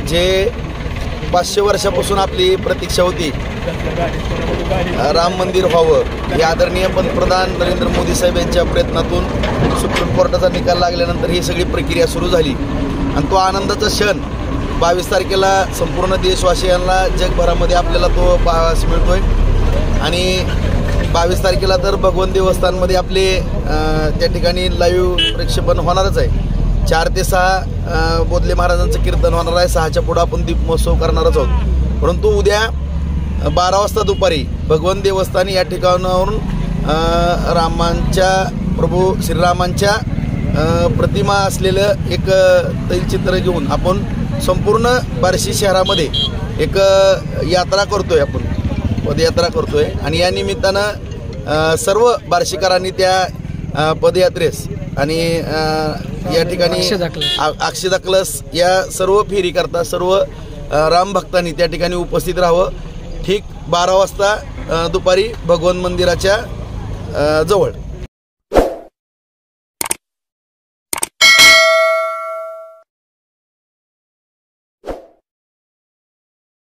जे 500 वर्षापासून आपली प्रतीक्षा होती राम मंदिर व्हावं, हे आदरणीय पंतप्रधान नरेंद्र मोदी साहेब यांच्या प्रयत्नातून सुप्रीम कोर्टाचा निकाल लागल्यानंतर ही सगळी प्रक्रिया सुरू झाली आणि तो आनंदाचा क्षण 22 तारखेला संपूर्ण देशवासियांना जगभरामध्ये आपल्याला तो पाहायला मिळतोय। आणि 22 तारखेला तर भगवन देवस्थानमध्ये आपले त्या ठिकाणी लाईव्ह प्रक्षेपण होणारच आहे। 4 ते 6 बोधले महाराजांचं कीर्तन होणार आहे, 6च्या पुढं आपण दीप महोत्सव करणारच आहोत। परंतु उद्या 12 वाजता दुपारी भगवन देवस्थानी या ठिकाणावरून प्रभू श्रीरामांच्या प्रतिमा असलेलं एक तैलचित्र घेऊन आपण संपूर्ण बार्शी शहरामध्ये एक यात्रा करतोय, आपण पदयात्रा करतोय। आणि या निमित्तानं सर्व बार्शीकरांनी त्या पदयात्रेस आणि या ठिकाणी अक्षदा कलश या सर्व फेरी करता सर्व राम भक्तांनी त्या ठिकाणी उपस्थित राहावं। ठीक 12 वाजता दुपारी भगवन मंदिराच्या जवळ।